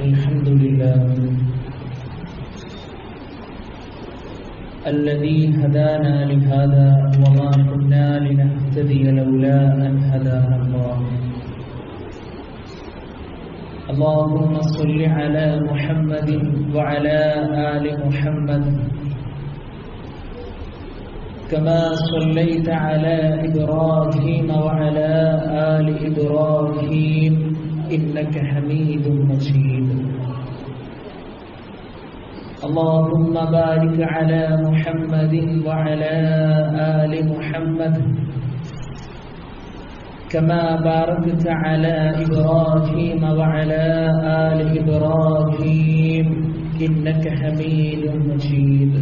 الحمد لله الذي هدانا لهذا وما كنا لنهتدي لولا أن هدانا الله. اللهم صل على محمد وعلى آل محمد كما صليت على إبراهيم وعلى آل إبراهيم إنك حميد مجيد. اللهم بارك على محمد وعلى آل محمد كما باركت على إبراهيم وعلى آل إبراهيم إنك حميد مجيد.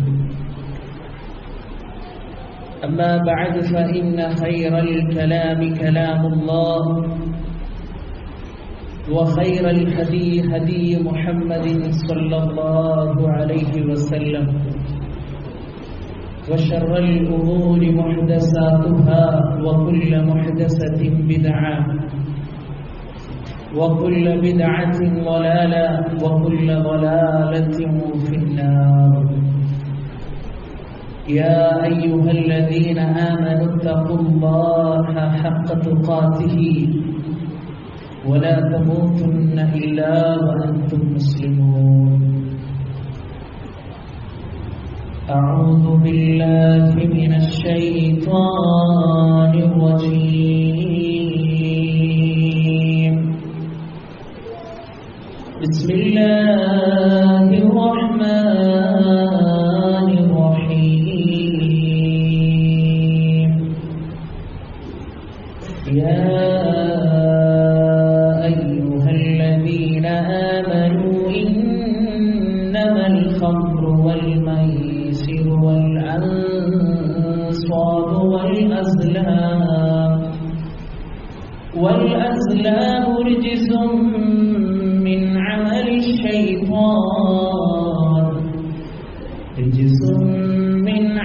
أما بعد فإن خير الكلام كلام الله وخير الهدي هدي محمد صلى الله عليه وسلم وشر الأمور محدثاتها وكل محدثة بدعة وكل بدعة ضلالة وكل ضلالة في النار. يا أيها الذين آمنوا اتقوا الله حق تقاته ولا تموتن إلا وأنتم مسلمون. أعوذ بالله من الشيطان الرجيم. بسم الله الرحمن الرحيم. يا أيها الذين آمنوا إنما الخمر والميسر والأنصاب والأزلام رجس من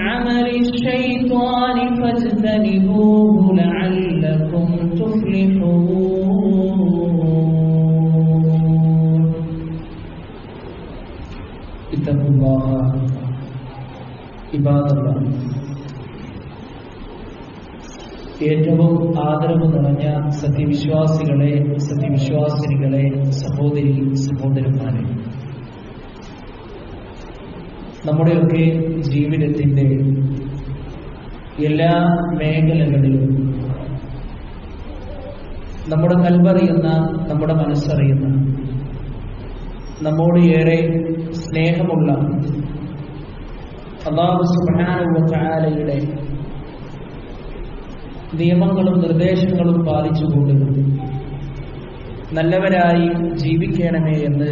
عمل الشيطان فاجتنبوه لعلكم تفلحون. اتقوا الله عباد الله. ഏറ്റവും ആദരവ് നിറഞ്ഞ സത്യവിശ്വാസികളെ, സത്യവിശ്വാസിനികളെ, സഹോദരി സഹോദരന്മാരെ, നമ്മുടെയൊക്കെ ജീവിതത്തിന്റെ എല്ലാ മേഖലകളിലും നമ്മുടെ കൽവറിയുന്ന, നമ്മുടെ മനസ്സറിയുന്ന, നമ്മോട് ഏറെ സ്നേഹമുള്ള അല്ലാഹു സുബ്ഹാനഹു വ തആലയുടെ നിയമങ്ങളും നിർദ്ദേശങ്ങളും പാലിച്ചുകൊണ്ട് നല്ലവരായി ജീവിക്കണമേ എന്ന്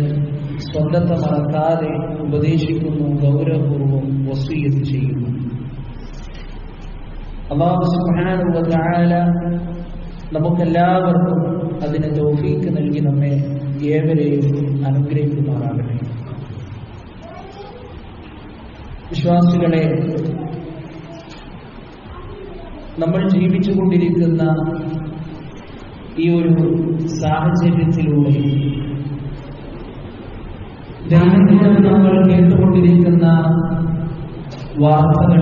സ്വന്തത്തെ മറക്കാതെ ഉപദേശിക്കുന്നു, ഗൗരവപൂർവ്വം വസിയ്യത്ത് ചെയ്യുന്നു. അല്ലാഹു സുബ്ഹാനഹു വ തആല നമുക്കെല്ലാവർക്കും അതിന് തൗഫീഖ് നൽകി നമ്മെ ഏവരെയും അനുഗ്രഹിക്കുമാറാകട്ടെ. വിശ്വാസികളെ, നമ്മൾ ജീവിച്ചുകൊണ്ടിരിക്കുന്ന ഈ ഒരു സാഹചര്യത്തിലൂടെ ദൈനംദിനം നമ്മൾ കേട്ടുകൊണ്ടിരിക്കുന്ന വാർത്തകൾ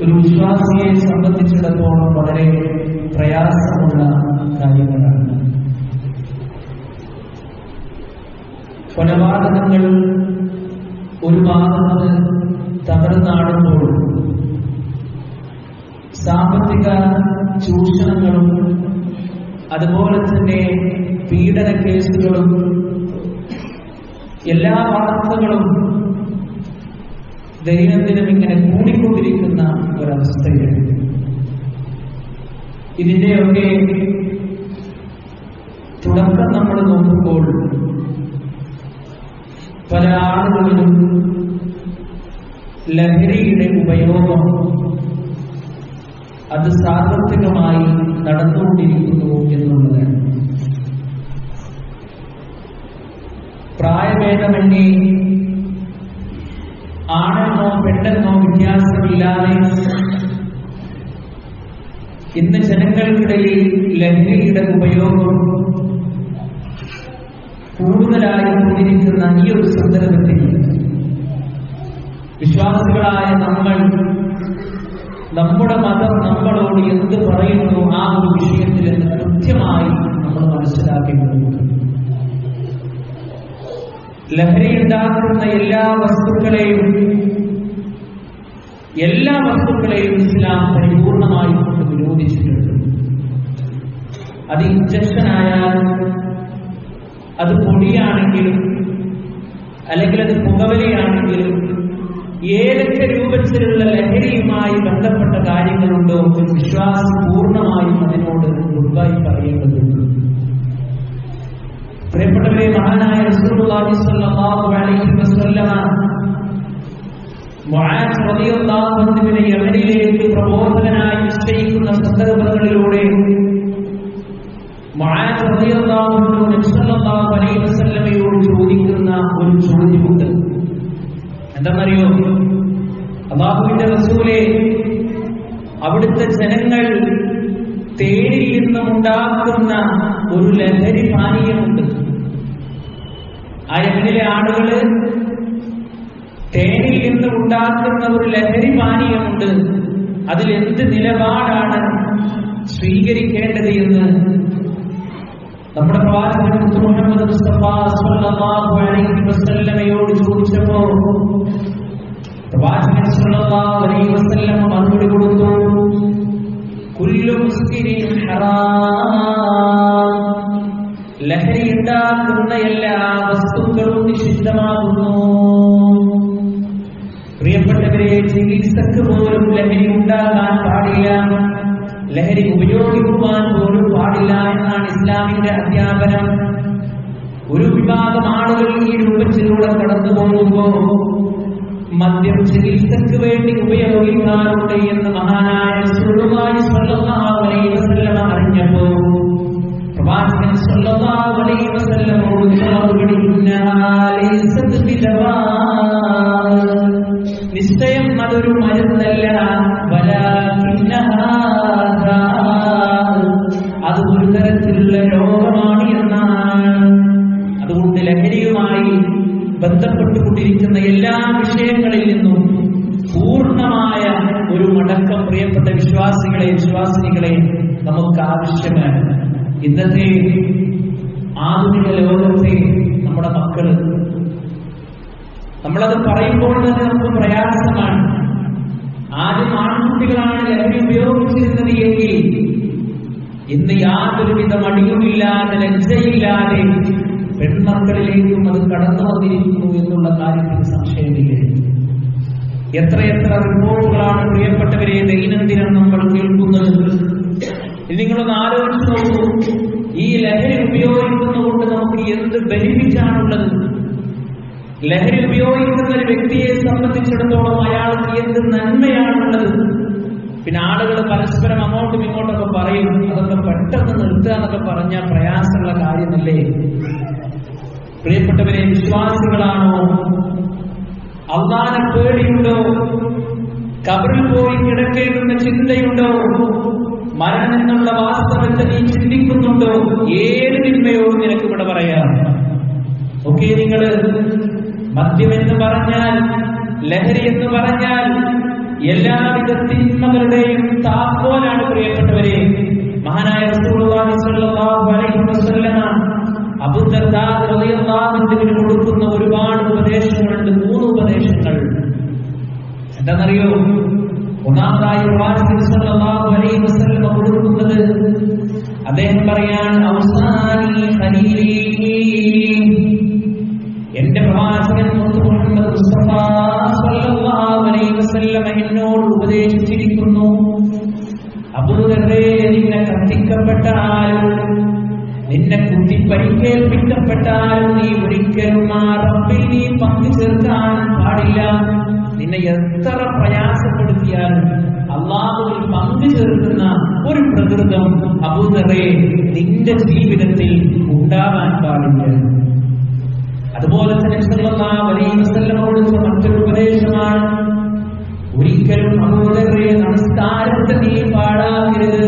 ഒരു വിശ്വാസിയെ സംബന്ധിച്ചിടത്തോളം വളരെ പ്രയാസമുള്ള കാര്യങ്ങളാണ്. കൊലപാതകങ്ങൾ ഒരു ഭാഗത്ത് തമിഴ്നാടുമ്പോൾ സാമ്പത്തിക ചൂഷണങ്ങളും അതുപോലെ തന്നെ പീഡന കേസുകളും എല്ലാ വാർത്തകളും ദൈനംദിനം ഇങ്ങനെ കൂടിക്കൊണ്ടിരിക്കുന്ന ഒരവസ്ഥയാണ്. ഇതിന്റെയൊക്കെ തുടക്കം നമ്മൾ നോക്കുമ്പോൾ പല ആളുകളിലും ലഹരിയുടെ ഉപയോഗം അത് സാർവത്രികമായി നടന്നുകൊണ്ടിരിക്കുന്നു എന്നുള്ളതാണ്. പ്രായഭേദമന്യേ ആണെന്നോ പെട്ടെന്നോ വ്യത്യാസമില്ലാതെ ഇന്ന് ജനങ്ങൾക്കിടയിൽ ലഹരിയുടെ ഉപയോഗം കൊണ്ടിരിക്കുന്ന ഈ ഒരു സന്ദർഭത്തിൽ വിശ്വാസികളായ നമ്മൾ നമ്മുടെ മതം നമ്മളോട് എന്ത് പറയുന്നു ആ ഒരു വിഷയത്തിൽ എന്ന് കൃത്യമായി നമ്മൾ മനസ്സിലാക്കേണ്ടതുണ്ട്. ലഹരിയുണ്ടാക്കുന്ന എല്ലാ വസ്തുക്കളെയും ഇസ്ലാം പരിപൂർണമായി കൊണ്ട് വിരോധിച്ചിട്ടുണ്ട്. അത് ഇഞ്ചക്ഷൻ ആയാലും, അത് പൊടിയാണെങ്കിലും, അല്ലെങ്കിൽ അത് പുകവലിയാണെങ്കിലും, ഏതൊക്കെ രൂപത്തിലുള്ള ലഹരിയുമായി ബന്ധപ്പെട്ട കാര്യങ്ങളുണ്ടോ വിശ്വാസം പൂർണ്ണമായും അതിനോട് ഗുഡ്ബൈ പറയേണ്ടതുണ്ട്. പ്രിയപ്പെട്ടവരെ, മഹാനായ റസൂലുള്ളാഹി സ്വല്ലല്ലാഹു അലൈഹി വസല്ലമ മുആദ് റളിയല്ലാഹു അൻഹുവിനെ യമനിലേക്ക് പ്രബോധകനായി നിശ്ചയിക്കുന്ന സന്ദർഭങ്ങളിലൂടെ മുആദ് റളിയല്ലാഹു അൻഹു നബി സല്ലല്ലാഹു അലൈഹി വസല്ലമയോട് ചോദിക്കുന്ന ഒരു ചോദ്യമുണ്ട്. എന്താണെന്നറിയോ? അല്ലാഹുവിന്റെ റസൂലേ, അവിടുത്തെ ജനങ്ങൾ തേനിൽ നിന്നുണ്ടാക്കുന്ന ഒരു ലഹരി പാനീയമുണ്ട്. ആ യമനിലെ ആളുകള് തേനിൽ നിന്ന് ഉണ്ടാക്കുന്ന ഒരു ലഹരി പാനീയമുണ്ട്. അതിലെന്ത് നിലപാടാണ് സ്വീകരിക്കേണ്ടത് എന്ന് നമ്മുടെ പ്രവാചകൻ മുഹമ്മദ് മുസ്തഫ സ്വല്ലല്ലാഹു അലൈഹി വസല്ലമയോട് ചോദിച്ചപ്പോൾ പ്രവാചകൻ സ്വല്ലല്ലാഹു അലൈഹി വസല്ലമ മറുപടി കൊടുത്തു, കുല്ലു മുസ്കിരിൻ ഹറാം. ലഹരി ഉണ്ടാക്കുന്ന എല്ലാ വസ്തുക്കളും നിഷിദ്ധമാകുന്നു. പ്രിയപ്പെട്ടവരെ, ചികിത്സക്ക് പോലും ലഹരി ഉണ്ടാകാൻ പാടില്ല, ലഹരി ഉപയോഗിക്കുവാൻ പോലും പാടില്ല എന്നാണ് ഇസ്ലാമിന്റെ അധ്യാപനം. ഒരു വിഭാഗം ആളുകൾ ഈ രൂപത്തിലൂടെ കടന്നു പോകുമ്പോൾ മദ്യം ചികിത്സക്ക് വേണ്ടി ഉപയോഗിക്കാറുണ്ട് എന്ന് മഹാനായ റസൂലുള്ളാഹി സ്വല്ലല്ലാഹു അലൈഹി വസല്ലം അറിഞ്ഞപ്പോൾ പ്രവാചകൻ സ്വല്ലല്ലാഹു അലൈഹി വസല്ലം നിശ്ചയം അതൊരു മരുന്നല്ല, അത് ഒരു തരത്തിലുള്ള രോഗമാണ് എന്നാണ്. അതുകൊണ്ട് ലഹരിയുമായി ബന്ധപ്പെട്ടുകൊണ്ടിരിക്കുന്ന എല്ലാ വിഷയങ്ങളിൽ നിന്നും പൂർണ്ണമായ ഒരു മടക്കം പ്രിയപ്പെട്ട വിശ്വാസിനികളെ നമുക്ക് ആവശ്യമാണ്. ഇന്നത്തെ ആധുനിക ലോകത്തെ നമ്മുടെ മക്കള്, നമ്മളത് പറയുമ്പോൾ തന്നെ നമുക്ക് പ്രയാസമാണ്. ആദ്യം ആൺകുട്ടികളാണ് ലഹരി ഉപയോഗിച്ചിരുന്നത് എങ്കിൽ ഇന്ന് യാതൊരുവിധ മടിയുമില്ലാതെ ലജ്ജയില്ലാതെ പെൺമക്കളിലേക്കും അത് കടന്നു വന്നിരിക്കുന്നു എന്നുള്ള കാര്യത്തിൽ സംശയമില്ല. എത്രയെത്ര റിപ്പോർട്ടുകളാണ് പ്രിയപ്പെട്ടവരെ ദൈനംദിനം നമ്മൾ കേൾക്കുന്നത്. നിങ്ങളൊന്ന് ആലോചിച്ച് നോക്കൂ, ഈ ലഹരി ഉപയോഗിക്കുന്നതുകൊണ്ട് നമുക്ക് എന്ത് ബെനിഫിറ്റാണുള്ളത്? ലഹരി ഉപയോഗിക്കുന്ന ഒരു വ്യക്തിയെ സംബന്ധിച്ചിടത്തോളം അയാൾക്ക് എന്ത് നന്മയാണുള്ളത്? പിന്നെ ആളുകൾ പരസ്പരം അങ്ങോട്ടും ഇങ്ങോട്ടൊക്കെ പറയും, അതൊക്കെ പെട്ടെന്ന് നിർത്തുക എന്നൊക്കെ പറഞ്ഞാൽ പ്രയാസമുള്ള കാര്യമല്ലേ? പ്രിയപ്പെട്ടവരെ, വിശ്വാസികളാണോ? അല്ലാഹുവിനെ പേടിയുണ്ടോ? ഖബറിൽ പോയി കിടക്കേണ്ടുന്ന ചിന്തയുണ്ടോ? മരണം എന്നുള്ള വാസ്തവത്തെ നീ ചിന്തിക്കുന്നുണ്ടോ? ഏത് തിന്മയോട് നിനക്ക് ഇവിടെ പറയാം. ഓക്കെ, നിങ്ങൾ മദ്യമെന്ന് പറഞ്ഞാൽ, ലഹരി എന്ന് പറഞ്ഞാൽ എല്ലാവിധ തിന്മകളുടെയും താക്കോലാണ് പ്രിയപ്പെട്ടവരെ. മഹാനായ റസൂലുള്ളാഹി സ്വല്ലല്ലാഹു അലൈഹി വസല്ലമ അബൂ ദർദാ റളിയല്ലാഹു അൻഹുവിന് കൊടുക്കുന്ന ഒരുപാട് ഉപദേശങ്ങളുണ്ട്. 3 ഉപദേശങ്ങൾ. എന്താണെന്നറിയോ? ഒന്നാമതായി പ്രവാചകൻ സ്വല്ലല്ലാഹു അലൈഹി വസല്ലമ കൊടുക്കുന്നത്, അദ്ദേഹം പറയാണ്, ഔസാനി ഖലീലി, എന്റെ പ്രവാചകൻ മുഹമ്മദ് മുസ്തഫ സ്വല്ലല്ലാഹു അലൈഹി വസല്ലമ എന്നോട് ഉപദേശിച്ചിരിക്കുന്നു, അബൂ ദർദേ, നിന്നെ കത്തിക്കപ്പെട്ടാലും നിന്നെ കുത്തി പരിക്കേൽപ്പിക്കപ്പെട്ടാലും നീ ഒരിക്കലും ആ റബ്ബിൽ നീ പങ്കു ചേർക്കാൻ പാടില്ല. നിന്നെ എത്ര പ്രയാസപ്പെടുത്തിയാലും അല്ലാഹുവിൽ പങ്കു ചേർക്കുന്ന ഒരു പ്രകൃതം അബൂ ദർദേ നിന്റെ ജീവിതത്തിൽ ഉണ്ടാവാൻ പാടില്ല. അതുപോലെ തന്നെ സല്ലല്ലാഹു അലൈഹി വസല്ലമയോട് മറ്റൊരു ഉപദേശമാണ്, ഒരിക്കലും അബൂ ദർദേ നമസ്കാരത്തെ നീ പാഴാക്കരുത്.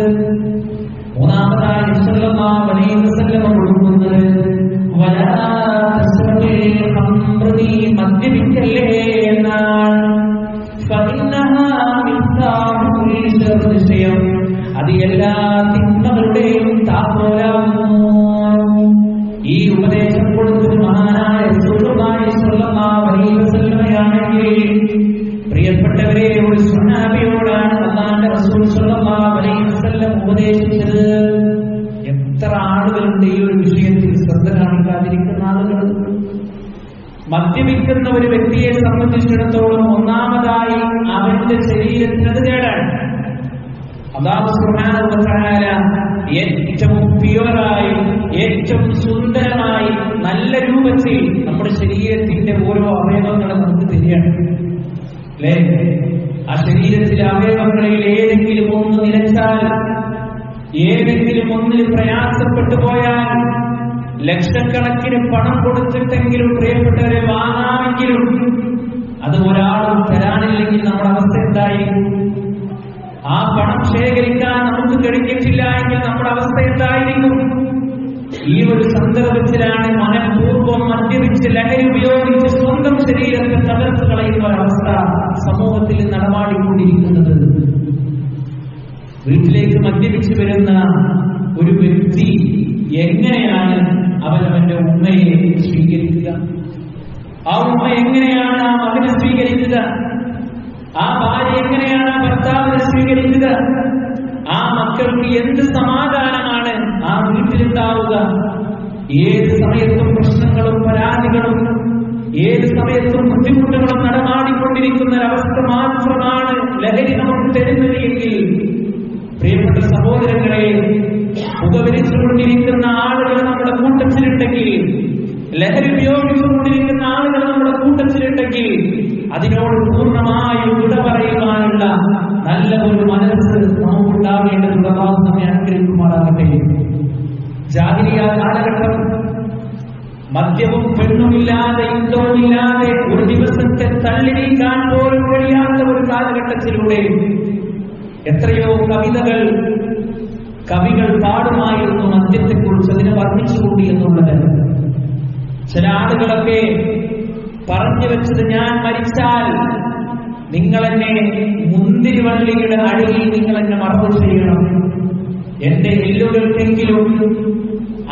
മൂന്നാമതായി സല്ലല്ലാഹു അലൈഹി വസല്ലമ കൊടുക്കുന്നത്, വലാ തസ്റഖിൽ വിഷയത്തിൽ ശ്രദ്ധ കാണിക്കാതിരിക്കുന്ന ആളുകൾ. മദ്യപിക്കുന്ന ഒരു വ്യക്തിയെ സംബന്ധിച്ചിടത്തോളം ഒന്നാമതായി അവന്റെ ശരീരത്തിന് അത് കേടാണ്. അല്ലാഹു സുബ്ഹാനഹു വ തആല ഏറ്റവും പ്യുവറായി, ഏറ്റവും സുന്ദരമായി, നല്ല രൂപത്തിൽ നമ്മുടെ ശരീരത്തിന്റെ ഓരോ അവയവങ്ങളും നമുക്ക് തരികയാണ് അല്ലേ? ആ ശരീരത്തിലെ അവയവങ്ങളിൽ ഏതെങ്കിലും ഒന്ന് നിലച്ചാൽ, ഏതെങ്കിലും ഒന്നിന് പ്രയാസപ്പെട്ടു പോയാൽ, ലക്ഷക്കണക്കിന് പണം കൊടുത്തിട്ടെങ്കിലും പ്രിയപ്പെട്ടവരെ വാങ്ങാമെങ്കിലും അത് ഒരാളും തരാനില്ലെങ്കിൽ നമ്മുടെ അവസ്ഥ എന്തായിരിക്കും? ആ പണം ശേഖരിക്കാൻ നമുക്ക് കഴിഞ്ഞിട്ടില്ല എങ്കിൽ നമ്മുടെ അവസ്ഥ എന്തായിരിക്കും? ഈ ഒരു സന്ദർഭത്തിലാണ് മനഃപൂർവ്വം മദ്യപിച്ച് ലഹരി ഉപയോഗിച്ച് സ്വന്തം ശരീരത്തെ തകർത്ത് കളയുന്ന ഒരവസ്ഥ സമൂഹത്തിൽ നടമാടിക്കൊണ്ടിരിക്കുന്നത്. വീട്ടിലേക്ക് മദ്യപിച്ച് വരുന്ന ഒരു വ്യക്തി എങ്ങനെയാണ് അവനവന്റെ ഉമ്മയെ സ്വീകരിക്കുക? ആ ഉമ്മ എങ്ങനെയാണ് ആ മകനെ സ്വീകരിക്കുക? ആ ഭാര്യ എങ്ങനെയാണ് ആ ഭർത്താവിനെ സ്വീകരിക്കുക? ആ മക്കൾക്ക് എന്ത് സമാധാനമാണ് ആ വീട്ടിലുണ്ടാവുക? ഏത് സമയത്തും പ്രശ്നങ്ങളും പരാതികളും, ഏത് സമയത്തും ബുദ്ധിമുട്ടുകളും നടമാടിക്കൊണ്ടിരിക്കുന്ന ഒരവസ്ഥ മാത്രമാണ് ലഹരി നമുക്ക് തരുന്നത് എങ്കിൽ, പ്രിയപ്പെട്ട സഹോദരങ്ങളെ, പുകവലിച്ചുകൊണ്ടിരിക്കുന്ന ആളുകൾ നമ്മുടെ കൂട്ടത്തിലുണ്ടെങ്കിൽ, ലഹരി ഉപയോഗിച്ചുകൊണ്ടിരിക്കുന്ന ആളുകൾ നമ്മുടെ കൂട്ടത്തിലുണ്ടെങ്കിൽ, അതിനോട് പൂർണ്ണമായും വിട പറയുവാനുള്ള നല്ല ഒരു മനസ്സ് നമുക്കുണ്ടാവേണ്ടതുള്ള നമ്മെ അനുഗ്രഹിക്കുമാറാകട്ടെ. ജാഹിലിയ കാലഘട്ടം മദ്യവും പെണ്ണുമില്ലാതെ, യുദ്ധവുമില്ലാതെ ഒരു ദിവസത്തെ തള്ളി നീക്കാൻ പോലും കഴിയാത്ത ഒരു കാലഘട്ടത്തിലൂടെ എത്രയോ കവികൾ പാടുമായിരുന്നു മദ്യത്തെക്കുറിച്ച്, അതിനെ വർണ്ണിച്ചുകൂടി എന്നുള്ളത്. ചില ആളുകളൊക്കെ പറഞ്ഞു വെച്ചത്, ഞാൻ മരിച്ചാൽ നിങ്ങളെന്നെ മുന്തിരിവള്ളിയുടെ അടിയിൽ നിങ്ങളെന്നെ മറവ് ചെയ്യണം, എന്റെ എല്ലുകൾക്കെങ്കിലും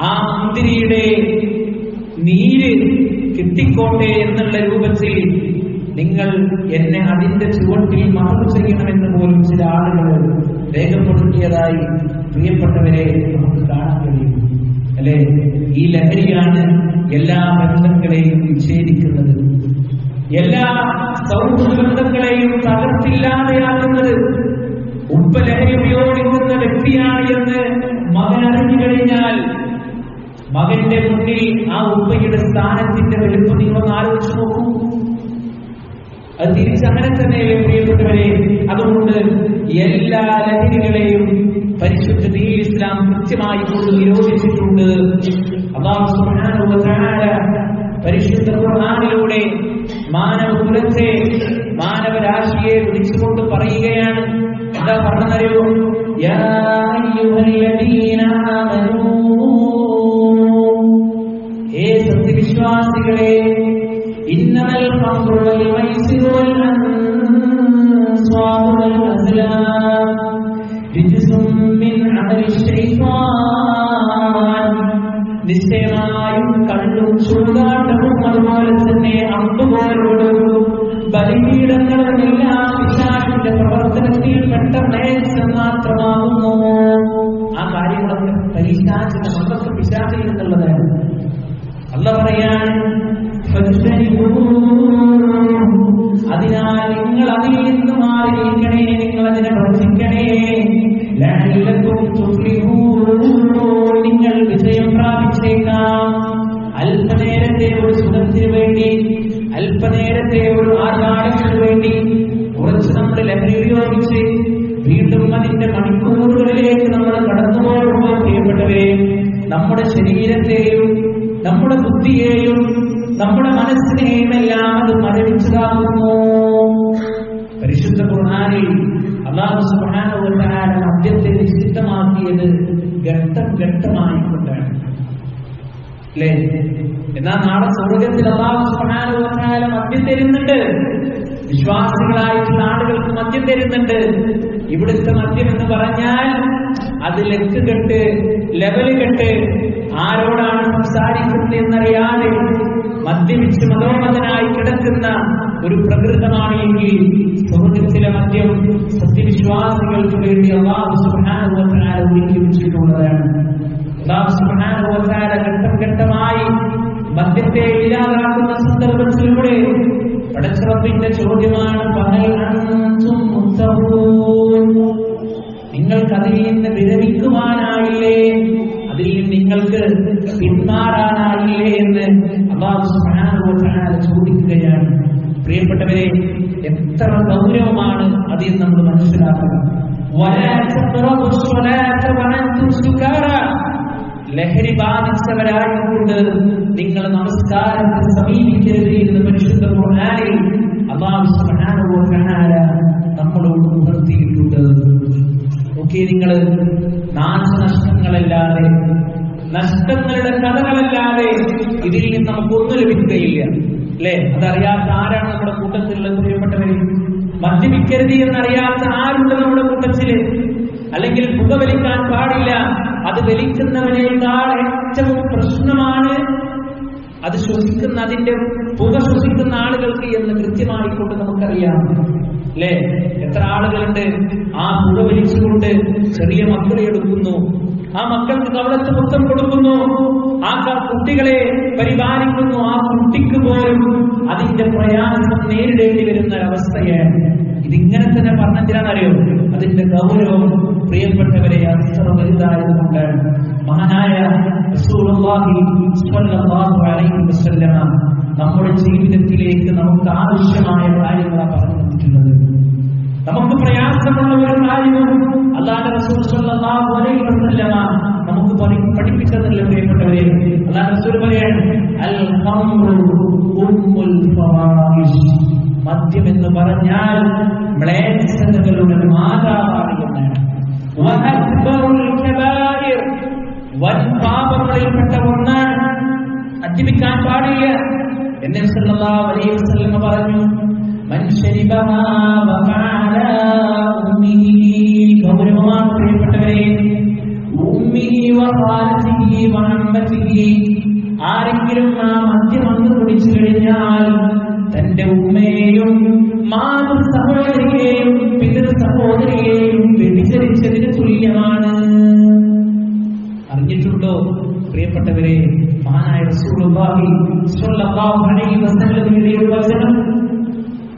ആ മുന്തിരിയുടെ നീര് കിട്ടിക്കോട്ടെ എന്നുള്ള രൂപത്തിൽ നിങ്ങൾ എന്നെ അതിന്റെ ചുവട്ടിൽ മറവ് ചെയ്യണമെന്ന് പോലും ചില ആളുകൾ രേഖപ്പെടുത്തിയതായി പ്രിയപ്പെട്ടവരെ നമുക്ക് കാണാൻ കഴിയും അല്ലെ? ഈ ലഹരിയാണ് എല്ലാ ബന്ധങ്ങളെയും വിച്ഛേദിക്കുന്നത്, എല്ലാ സൗഹൃദ ബന്ധങ്ങളെയും തകർത്തില്ലാതെയാക്കുന്നത്. ഉപ്പ ലഹരി ഉപയോഗിക്കുന്ന വ്യക്തിയാണ് എന്ന് മകൻ അറിഞ്ഞു കഴിഞ്ഞാൽ, മകന്റെ മുന്നിൽ ആ ഉപ്പയുടെ സ്ഥാനത്തിന്റെ വലുപ്പം നിങ്ങളൊന്ന് ആലോചിച്ചു നോക്കൂ. അത് തിരിച്ചങ്ങനെ തന്നെയല്ലേ പ്രിയപ്പെട്ടവരെ? അതുകൊണ്ട് എല്ലാ ലഹരികളെയും പരിശുദ്ധ ദീൻ ഇസ്ലാം കൃത്യമായി കൊണ്ട് നിരോധിച്ചിട്ടുണ്ട്. അല്ലാഹു സുബ്ഹാനഹു വ തആല പരിശുദ്ധ ഖുർആനിലൂടെ മാനവകുലത്തെ, മാനവരാശിയെ വിളിച്ചുകൊണ്ട് പറയുകയാണ്. എന്താ പറഞ്ഞറിയോ? യാ അയ്യുഹല്ലദീന ആമനൂ, ഹേ സത്യവിശ്വാസികളെ, ഇന്നമൽ ഖംറു വൽ മൈസിറു വൽ അൻസാബു വൽ അസ്ലാം റിജ്സും മിൻ അമലി ശൈത്താൻ. നിശ്ചയമായും കള്ളും ചൂതാട്ടവും അതുപോലെ തന്നെ അമ്പുപോലോടും ബലിപീഠങ്ങളും എല്ലാം പിശാചിന്റെ പ്രവർത്തനത്തിൽ പെട്ട മേൽസം മാത്രമാകുന്നു. ആ കാര്യങ്ങളൊക്കെ പിശാചിന്റെ മക്കൾക്ക് പിശാചിൽ നിന്നുള്ളതാണ്. അല്ലാഹു പറയാണ്, അതിനാൽ നിങ്ങൾ അതിൽ നിന്ന് മാറി നിൽക്കണേ, നിങ്ങൾ അതിനെ വർദ്ധിക്കണേ. നിങ്ങൾ വിജയം പ്രാപിച്ചേക്കാം. അല്പനേരത്തെ ഒരു സുഖത്തിന് വേണ്ടി, അല്പനേരത്തെ ഒരു ആചാരത്തിന് വേണ്ടി കുറച്ച് നമ്മൾ ലഹരി ഉപയോഗിച്ച് വീണ്ടും അതിന്റെ മണിക്കൂറുകളിലേക്ക് നമ്മൾ കടന്നുപോകുമ്പോൾ പ്രിയപ്പെട്ടവരെ, നമ്മുടെ ശരീരത്തെയും നമ്മുടെ ബുദ്ധിയെയും നമ്മുടെ മനസ്സിനെയും എല്ലാം അത് മരവിച്ചതാകുന്നു. പരിശുദ്ധ ഖുർആനിൽ അല്ലാഹു സുബ്ഹാനഹു വ തആല മദ്യത്തെ നിഷിദ്ധമാക്കിയത് ഘട്ടം ഘട്ടമായിക്കൊണ്ടാണ് അല്ലേ? എന്നാൽ നാളെ സ്വർഗത്തിൽ അല്ലാഹു സുബ്ഹാനഹു വ തആല മദ്യം തരുന്നുണ്ട്, വിശ്വാസികളായിട്ടുള്ള ആളുകൾക്ക് മദ്യം തരുന്നുണ്ട്. ഇവിടുത്തെ മദ്യം എന്ന് പറഞ്ഞാൽ അത് ലെക്ക് കെട്ട്, ലെവല് കെട്ട്, ആരോടാണ് സംസാരിക്കുന്നത് എന്നറിയാതെ മദ്യപിച്ച് മതോമതനായി കിടക്കുന്ന ഒരു പ്രകൃതമാണ് എങ്കിൽ സ്വർഗത്തിലെ മദ്യം സത്യവിശ്വാസികൾക്ക് വേണ്ടി അല്ലാഹു സുബ്ഹാനഹു വ തആല ഒരുക്കി വെച്ചിട്ടുള്ളതാണ്. അല്ലാഹു സുബ്ഹാനഹു വ തആല ഘട്ടം ഘട്ടമായി മദ്യത്തെ ഇല്ലാതാക്കുന്ന സന്ദർഭത്തിലൂടെ പടച്ചറപ്പിന്റെ ചോദ്യമാണ്, നിങ്ങൾക്ക് അതിൽ നിന്ന് വിരമിക്കുവാനായില്ലേ, അതിൽ നിന്ന് നിങ്ങൾക്ക് പിന്മാറാനായില്ലേ എന്ന് അല്ലാഹു സുബ്ഹാനഹു വ തആല ചോദിക്കുകയാണ്. പ്രിയപ്പെട്ടവരെ, എത്ര ഗൗരവമാണ് അതിൽ നമ്മൾ മനസ്സിലാക്കണം. ലഹരി ബാധിച്ചവരായിക്കൊണ്ട് നിങ്ങൾ നമസ്കാരത്തെ സമീപിക്കരുത് എന്ന് പരിശുദ്ധ ഖുർആനിൽ അല്ലാഹു സുബ്ഹാനഹു വ തആല നമ്മളോട് ഉണർത്തിയിട്ടുണ്ട്. നോക്കിയേ, നിങ്ങൾ നാശനഷ്ടങ്ങളല്ലാതെ, നഷ്ടങ്ങളുടെ കഥകളല്ലാതെ ഇതിൽ നിന്ന് നമുക്കൊന്നും ലഭിക്കുകയില്ല, അല്ലെ? അതറിയാത്ത ആരാണ് നമ്മുടെ കൂട്ടത്തിലുള്ളത്? പ്രിയപ്പെട്ടവരെ, മദ്യപിക്കരുത് എന്നറിയാത്ത ആരുണ്ട് നമ്മുടെ കൂട്ടത്തില്? അല്ലെങ്കിൽ പുകവലിക്കാൻ പാടില്ല, അത് വലിക്കുന്നവനേക്കാൾ ഏറ്റവും പ്രശ്നമാണ് അത് ശ്വസിക്കുന്ന, അതിന്റെ പുക ശ്വസിക്കുന്ന ആളുകൾക്ക് എന്ന് കൃത്യമായിക്കൊണ്ട് നമുക്കറിയാം, അല്ലെ? എത്ര ആളുകളുണ്ട് ആ പുക വലിച്ചുകൊണ്ട് ചെറിയ മക്കളെ എടുക്കുന്നു, ആ മക്കൾക്ക് കവളത്ത് മുത്തം കൊടുക്കുന്നു, ആ കുട്ടികളെ പരിപാലിക്കുന്നു, ആ കുട്ടിക്ക് പോലും അതിന്റെ പ്രയാസം നേരിടേണ്ടി വരുന്ന അവസ്ഥയാണ്. ഇതിങ്ങനെ തന്നെ പറഞ്ഞെന്തിനാണെന്നറിയോ? അതിന്റെ ഗൗരവം പ്രിയപ്പെട്ടവരെ അത്ര വലുതായതുകൊണ്ട് മഹാനായ റസൂലുള്ളാഹി സ്വല്ലല്ലാഹു അലൈഹി വസല്ലമ നമ്മുടെ ജീവിതത്തിലേക്ക് നമുക്ക് ആവശ്യമായ കാര്യങ്ങളാണ് പറഞ്ഞു തന്നിട്ടുള്ളത്. നമുക്ക് പ്രയാസമുള്ള ഒരു കാര്യവും അല്ലാഹുവിന്റെ റസൂൽ സ്വല്ലല്ലാഹു അലൈഹി വസല്ലമ നമുക്ക് പഠിപ്പിച്ചതല്ലേ പ്രിയപ്പെട്ടവരെ? അല്ലാഹുവിന്റെ റസൂൽ പറയാണ്, അൽ ഖംറു ഉമ്മുൽ ഫവാഹിഷ്, മദ്യം എന്ന് പറഞ്ഞാൽ മ്ലേച്ഛതകളുടെ മാതാവാണ് എന്നാണ്. വഅക്ബറുൽ കബായിർ, വൻ പാപങ്ങളിൽപ്പെട്ട ഒന്നാണ്, മദ്യപിക്കാൻ പാടില്ല എന്ന് നബി സല്ലല്ലാഹു അലൈഹി വസല്ലം പറഞ്ഞു. മൻ ശരിബഹാ വഖഅല ഉമ്മിഹി, ഗൗരവമാണ് പ്രിയപ്പെട്ടവരെ. ഉമ്മിഹി വഖാലതിഹി വഅമ്മതിഹി, ആരെങ്കിലും ആ മദ്യം അങ്ങ് കുടിച്ചു കഴിഞ്ഞാൽ തന്റെ ഉമ്മയെയും മാതൃ സഹോദരിയെയും പിതൃ സഹോദരിയെയും വ്യഭിചരിച്ചതിന് തുല്യമാണ്. അറിഞ്ഞിട്ടുണ്ടോ പ്രിയപ്പെട്ടവരെ? മഹാനായ റസൂലുള്ളാഹി സ്വല്ലല്ലാഹു അലൈഹി വസല്ലമയുടെ ഒരു വചനം,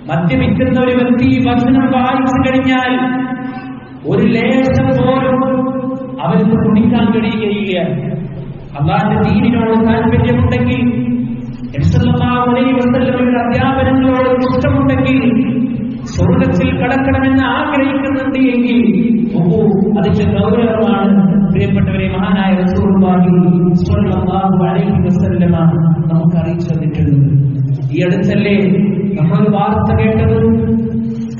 മദ്യപിക്കുന്ന ഒരു വ്യക്തി വചനം വായിച്ചു കഴിഞ്ഞാൽ ഒരു ലേശം പോലും അവർക്ക് കുടിക്കാൻ കഴിയുകയില്ല. അല്ലാഹുവിന്റെ ദീനിനോട് താല്പര്യമുണ്ടെങ്കിൽ, നബി സല്ലല്ലാഹു അലൈഹി വസല്ലമയുടെ അധ്യാപനങ്ങളോട് ഇഷ്ടമുണ്ടെങ്കിൽ, സ്വർഗത്തിൽ കടക്കണമെന്ന് ആഗ്രഹിക്കുന്നുണ്ട് എങ്കിൽ അതിന്റെ ഗൗരവമാണ് പ്രിയപ്പെട്ടവരെ മഹാനായ റസൂലുള്ളാഹി സ്വല്ലല്ലാഹു അലൈഹി വസല്ലമ നമുക്ക് അറിയിച്ചു തന്നിട്ടുള്ളത്. ഈ അടുത്തല്ലേ നമ്മളൊരു വാർത്ത കേട്ടത്?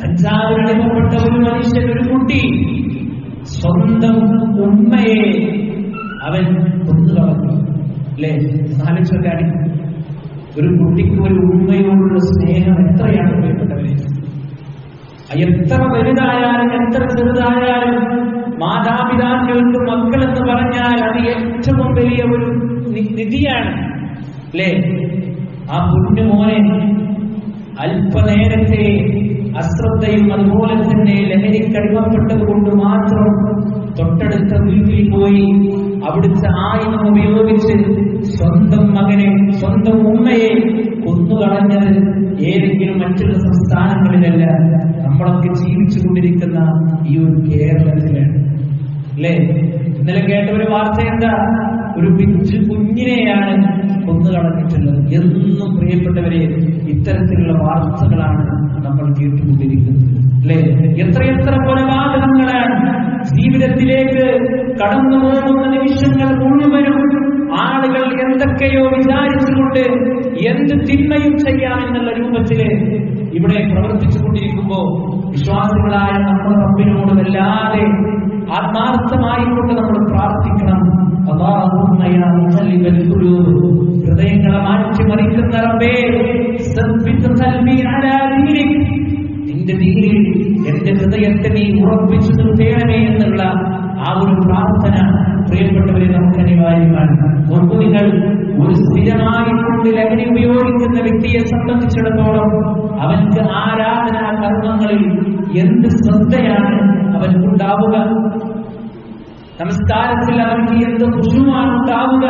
കഞ്ചാവിനടിമപ്പെട്ട ഒരു മനുഷ്യൻ, ഒരു കുട്ടി സ്വന്തം ഉമ്മയെ അവൻ കൊന്നുകളഞ്ഞു, അല്ലേ? ആലോചിച്ചൊക്കെ, ഒരു കുട്ടിക്ക് ഒരു ഉമ്മയോടുള്ള സ്നേഹം എത്രയാണ് പ്രിയപ്പെട്ടവരെ? എത്ര വലുതായാലും എത്ര ചെറുതായാലും മാതാപിതാക്കൾക്ക് മക്കളെന്ന് പറഞ്ഞാൽ അത് ഏറ്റവും വലിയ ഒരു നിധിയാണ്, അല്ലേ? ആ പൊന്നുമോനെ അല്പനേരത്തെ അശ്രദ്ധയും അതുപോലെ തന്നെ ലഹരിക്കടിമപ്പെട്ടത് കൊണ്ട് മാത്രം തൊട്ടടുത്ത വീട്ടിൽ പോയി അവിടുത്തെ ആയുധം ഉപയോഗിച്ച് സ്വന്തം മകനെ, സ്വന്തം ഉമ്മയെ കൊന്നുകളഞ്ഞത് ഏതെങ്കിലും മറ്റുള്ള സംസ്ഥാനങ്ങളിലല്ല, നമ്മളൊക്കെ ജീവിച്ചുകൊണ്ടിരിക്കുന്ന ഈ ഒരു കേരളത്തിലാണ്, അല്ലേ? ഇന്നലെ കേട്ട ഒരു വാർത്ത എന്താ? ഒരു പിഞ്ചു കുഞ്ഞിനെയാണ് കൊന്നുകളഞ്ഞിട്ടുള്ളത്. എന്നും പ്രിയപ്പെട്ടവരെ ഇത്തരത്തിലുള്ള വാർത്തകളാണ് നമ്മൾ കേട്ടുകൊണ്ടിരിക്കുന്നത്, അല്ലേ? എത്രയെത്ര കൊലപാതകങ്ങളാണ് ജീവിതത്തിലേക്ക് കടന്നു പോകുന്ന നിമിഷങ്ങൾ മുഴുവനും ആളുകൾ എന്തൊക്കെയോ വിചാരിച്ചുകൊണ്ട് എന്ത് തിന്മയും ചെയ്യാമെന്നുള്ള രൂപത്തില് ഇവിടെ പ്രവർത്തിച്ചുകൊണ്ടിരിക്കുമ്പോ വിശ്വാസികളായ നമ്മുടെ റബ്ബിനോട് വല്ലാതെ ആത്മാർത്ഥമായിക്കൊണ്ട് നമ്മൾ പ്രാർത്ഥിക്കണം. ഹൃദയങ്ങളെ മാറ്റിമറിക്കുന്ന റബ്ബേ, നിന്റെ ദീനിൽ എന്റെ ഹൃദയത്തെ നീ ഉറപ്പിച്ചു നിർത്തേണമേ എന്നുള്ള ആ ഒരു പ്രാർത്ഥന പ്രിയപ്പെട്ടവരെ നമുക്ക് അനിവാര്യമാണ്. നോക്കൂ, നിങ്ങൾ ഒരു സ്ഥിരമായിക്കൊണ്ട് ലഹരി ഉപയോഗിക്കുന്ന വ്യക്തിയെ സംബന്ധിച്ചിടത്തോളം അവൻക്ക് ആരാധനാ കർമ്മങ്ങളിൽ എന്ത് ശ്രദ്ധയാണ് അവൻക്കുണ്ടാവുക? നമസ്കാരത്തിൽ അവർക്ക് എന്ത് ഖുശൂആണ് ഉണ്ടാവുക,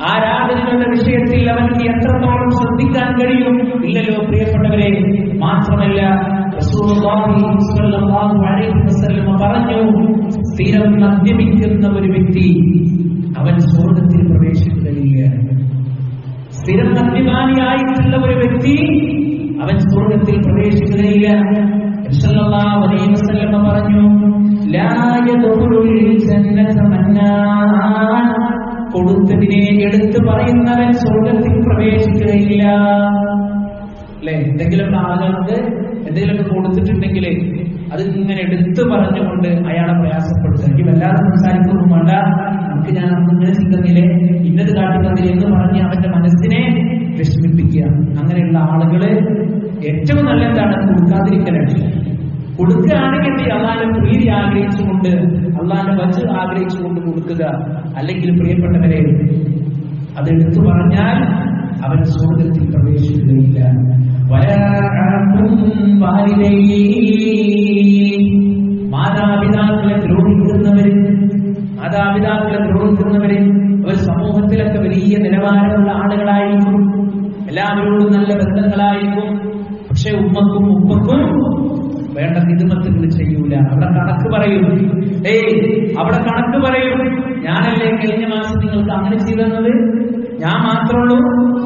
ആരാധനകളുടെ വിഷയത്തിൽ അവർക്ക് എത്രത്തോളം ശ്രദ്ധിക്കാൻ കഴിയും? ഇല്ലല്ലോ പ്രിയപ്പെട്ടവരെ. മാത്രമല്ല റസൂലുള്ളാഹി സ്വല്ലല്ലാഹു അലൈഹി വസല്ലം പറഞ്ഞു, സ്ഥിരം മദ്യപിക്കുന്ന ഒരു വ്യക്തി അവൻ സ്വർഗ്ഗത്തിൽ പ്രവേശിക്കുകയില്ല. സ്ഥിരം മദ്യപാനിയായിട്ടുള്ള ഒരു വ്യക്തി അവൻ സ്വർഗ്ഗത്തിൽ പ്രവേശിക്കുകയില്ല. സല്ലല്ലാഹു അലൈഹി വസല്ലം പറഞ്ഞു, ലാ യദ്ഖുലുൽ ജന്നത മന്നാൻ, കൊടുത്തതിനെ എടുത്തു പറയുന്നവൻ സ്വർഗ്ഗത്തിൽ പ്രവേശിക്കുകയില്ല. അല്ലെ, എന്തെങ്കിലും ആളുകൾക്ക് എന്തെങ്കിലുമൊക്കെ കൊടുത്തിട്ടുണ്ടെങ്കിൽ അത് ഇങ്ങനെ എടുത്തു പറഞ്ഞുകൊണ്ട് അയാളെ പ്രയാസപ്പെടുത്തുക. എനിക്ക് വല്ലാതെ സംസാരിക്കൊന്നും വേണ്ട, നമുക്ക് ഞാൻ ഇങ്ങനെ ചിന്തന്നില്ലേ, ഇന്നത് കാട്ടുന്നതിൽ എന്ന് പറഞ്ഞ് അവന്റെ മനസ്സിനെ വിഷമിപ്പിക്കുക. അങ്ങനെയുള്ള ആളുകള് ഏറ്റവും നല്ല എന്താണ്? കൊടുക്കാതിരിക്കലാണ്. കൊടുക്കുകയാണെങ്കിൽ അള്ളാന്റെ പ്രീതി ആഗ്രഹിച്ചുകൊണ്ട്, അള്ളാന്റെ വജ് ആഗ്രഹിച്ചുകൊണ്ട് കൊടുക്കുക. അല്ലെങ്കിൽ പ്രിയപ്പെട്ടവരെ, അതെടുത്തു പറഞ്ഞാൽ അവൻ സ്വർഗ്ഗത്തിൽ പ്രവേശിക്കുകയില്ല. മാതാപിതാക്കളെ ദ്രോഹിക്കുന്നവര് അവർ സമൂഹത്തിലൊക്കെ വലിയ നിലവാരമുള്ള ആളുകളായിരിക്കും, എല്ലാവരോടും നല്ല ബന്ധങ്ങളായിരിക്കും. പക്ഷെ ഉമ്മക്കും ഉപ്പക്കും വേണ്ട ഹിദ്മത്തുകൾ ചെയ്യൂല. അവിടെ കണക്ക് പറയും. അവിടെ കണക്ക് പറയും, ഞാനല്ലേ കഴിഞ്ഞ മാസം നിങ്ങൾക്ക് അങ്ങനെ ചെയ്തത്, ഞാൻ മാത്രമുള്ളൂ,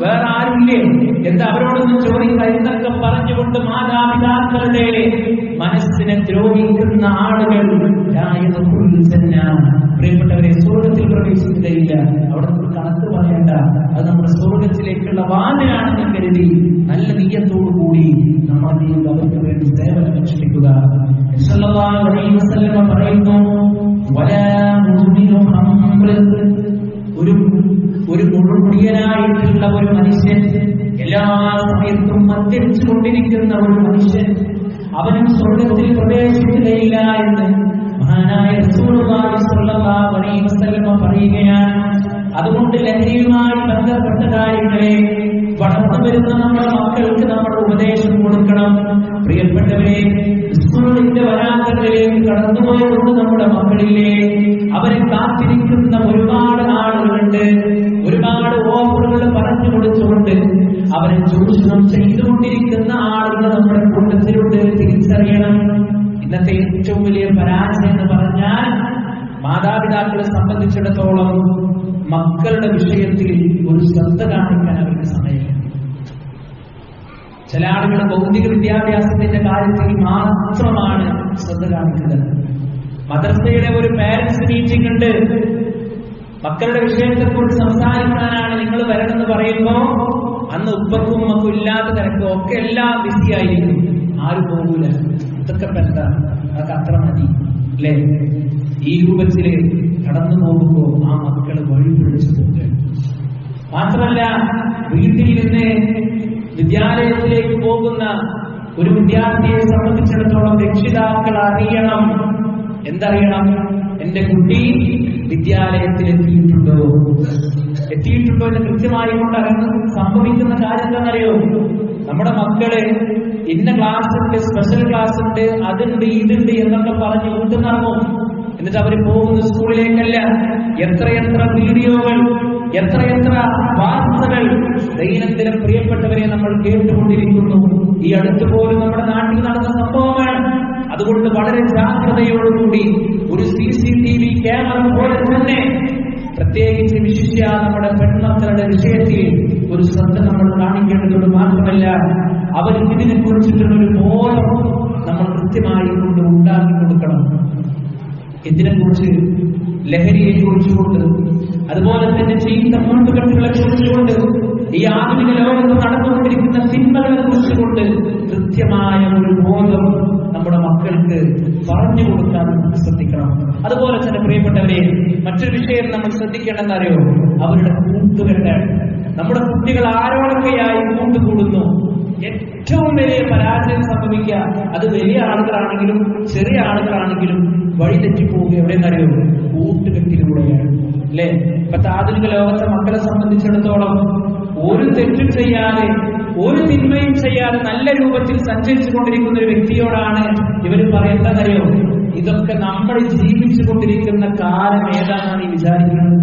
വേറെ ആരുമില്ലേ, എന്താ അവരോടൊന്നും ചോദിക്കുക എന്നൊക്കെ പറഞ്ഞുകൊണ്ട് മാതാപിതാക്കളുടെ മനസ്സിനെ ദ്രോഹിക്കുന്ന ആളുകൾ പ്രിയപ്പെട്ടവരെ സ്വർഗ്ഗത്തിൽ പ്രവേശിക്കുകയില്ല. അവിടെ നമുക്ക് കണക്ക് പറയേണ്ട, അത് നമ്മുടെ സ്വർഗ്ഗത്തിലേക്കുള്ള വാതിലാണെന്ന് കരുതി നല്ല നീയത്തോടു കൂടി നമ്മൾ അവർക്ക് വേണ്ടി സേവനം അനുഷ്ഠിക്കുക. സല്ലല്ലാഹു അലൈഹി വസല്ലം പറയുന്നു, ഒരു മുഴുകുടിയനായിട്ടുള്ള ഒരു മനുഷ്യൻ, എല്ലാ സമയത്തും മദ്യപിച്ചു കൊണ്ടിരിക്കുന്ന ഒരു മനുഷ്യൻ, അവനും സ്വർഗ്ഗത്തിൽ പ്രവേശിക്കുകയില്ല എന്ന് മഹാനായ റസൂലുള്ളാഹി സ്വല്ലല്ലാഹു അലൈഹി വസല്ലം പറയുകയാണ്. അതുകൊണ്ട് ലഹരിയുമായി ബന്ധപ്പെട്ട കാര്യങ്ങളെ വളർന്നു വരുന്ന നമ്മുടെ മക്കൾക്ക് നമ്മൾ ഉപദേശം കൊടുക്കണം. പ്രിയപ്പെട്ടവരെ, സ്കൂളിന്റെ വരാന്തകളിലേക്ക് കടന്നുപോയതുകൊണ്ട് നമ്മുടെ മക്കളില്ലേ, അവരെ കാത്തിരിക്കുന്ന ഒരുപാട് ആളുകളുണ്ട്. ഒരുപാട് ഓഫറുകൾ പറഞ്ഞു കൊടുത്തുകൊണ്ട് അവരെ ചൂഷണം ചെയ്തുകൊണ്ടിരിക്കുന്ന ആളുകൾ നമ്മുടെ കൂട്ടത്തിലുണ്ട്. തിരിച്ചറിയണം. ഇന്നത്തെ ഏറ്റവും വലിയ പരാജയം എന്ന് പറഞ്ഞാൽ മാതാപിതാക്കളെ സംബന്ധിച്ചിടത്തോളം മക്കളുടെ വിഷയത്തിൽ ഒരു ശ്രദ്ധ കാണിക്കാൻ അവർക്ക് സമയമില്ല. ചില ആളുകൾ ഭൗതിക വിദ്യാഭ്യാസത്തിന്റെ കാര്യത്തിൽ മാത്രമാണ് ശ്രദ്ധ കാണിക്കുന്നത്. മദ്രസയുടെ ഒരു പാരന്റ്സ് മീറ്റിംഗ് ഉണ്ട്, മക്കളുടെ വിഷയത്തെക്കുറിച്ച് സംസാരിക്കാനാണ് നിങ്ങൾ വരണമെന്ന് പറയുമ്പോ അന്ന് ഉപ്പക്കും ഉമ്മക്കും ഇല്ലാത്ത തിരക്കും ഒക്കെ എല്ലാം ബിസി ആയിരിക്കും, ആരും പോകൂല. ഇതൊക്കെ എന്താ, അതൊക്കെ അത്ര മതി അല്ലേ? ഈ രൂപത്തില് കടന്നു പോകുമ്പോ ആ മക്കള് വഴി പിടിച്ചു പോകുകയാണ്. മാത്രമല്ല, വീട്ടിൽ നിന്ന് വിദ്യാലയത്തിലേക്ക് പോകുന്ന ഒരു വിദ്യാർത്ഥിയെ സംബന്ധിച്ചിടത്തോളം രക്ഷിതാക്കൾ അറിയണം. എന്തറിയണം? എന്റെ കുട്ടി വിദ്യാലയത്തിൽ എത്തിയിട്ടുണ്ടോ എന്ന് കൃത്യമായി കൊണ്ടറിഞ്ഞ് സംഭവിക്കുന്ന കാര്യം എന്താണെന്നറിയോ? നമ്മുടെ മക്കള് ഇന്ന ക്ലാസ് ഉണ്ട്, സ്പെഷ്യൽ ക്ലാസ് ഉണ്ട്, അതുണ്ട് ഇതുണ്ട് എന്നൊക്കെ പറഞ്ഞ് വീട്ടിന്നിറങ്ങും. എന്നിട്ട് അവർ പോകുന്ന സ്കൂളിലേക്കല്ല. എത്രയെത്ര വീഡിയോകൾ, എത്രയെത്ര വാർത്തകൾ ദൈനംദിനം പ്രിയപ്പെട്ടവരെ നമ്മൾ കേട്ടുകൊണ്ടിരിക്കുന്നു. ഈ അടുത്ത് പോലും നമ്മുടെ നാട്ടിൽ നടന്ന സംഭവമാണ്. അതുകൊണ്ട് വളരെ ജാഗ്രതയോടുകൂടി ഒരു CCTV ക്യാമറ പോലെ തന്നെ പ്രത്യേകിച്ച് വിശിഷ്യ നമ്മുടെ പെൺമക്കളുടെ വിഷയത്തിൽ ഒരു ശ്രദ്ധ നമ്മൾ കാണിക്കേണ്ടതുണ്ട്. മാത്രമല്ല, അവർക്ക് ഇതിനെ കുറിച്ചിട്ടുള്ളൊരു ബോധം നമ്മൾ കൃത്യമായി കൊണ്ട് ഉണ്ടാക്കി കൊടുക്കണം. ഇതിനെക്കുറിച്ച്, ലഹരിയെ കുറിച്ചുകൊണ്ട്, അതുപോലെ തന്നെ ചെയ്യുന്ന കൂട്ടുകെട്ടുകളെ കുറിച്ചുകൊണ്ട്, ഈ ആധുനിക ലോകത്ത് നടന്നുകൊണ്ടിരിക്കുന്ന തിന്മകളെ കുറിച്ചുകൊണ്ട് കൃത്യമായ ഒരു ബോധം നമ്മുടെ മക്കൾക്ക് പറഞ്ഞു കൊടുക്കാൻ ശ്രദ്ധിക്കണം. അതുപോലെ തന്നെ പ്രിയപ്പെട്ടവരെ, മറ്റൊരു വിഷയം നമ്മൾ ശ്രദ്ധിക്കേണ്ടെന്നറിയോ? അവരുടെ കൂട്ടുകെട്ട്. നമ്മുടെ കുട്ടികൾ ആരോടൊക്കെയായി കൂട്ടുകൂടുന്നു. ഏറ്റവും വലിയ പരാജയം സംഭവിക്കുക അത് വലിയ ആളുകളാണെങ്കിലും ചെറിയ ആളുകളാണെങ്കിലും വഴിതെറ്റിപ്പോവുക എവിടെയെന്നറിയോ? കൂട്ടുകെട്ടിലൂടെയാണ് അല്ലെ? ഇപ്പത്തെ ആധുനിക ലോകത്തെ മക്കളെ സംബന്ധിച്ചിടത്തോളം ഒരു തെറ്റും ചെയ്യാതെ, ഒരു തിന്മയും ചെയ്യാതെ നല്ല രൂപത്തിൽ സഞ്ചരിച്ചു കൊണ്ടിരിക്കുന്ന ഒരു വ്യക്തിയോടാണ് ഇവർ പറയേണ്ടതറിയോ? ഇതൊക്കെ നമ്മൾ ജീവിച്ചു കൊണ്ടിരിക്കുന്ന കാലം ഏതാണെന്ന് നീ വിചാരിക്കുന്നത്?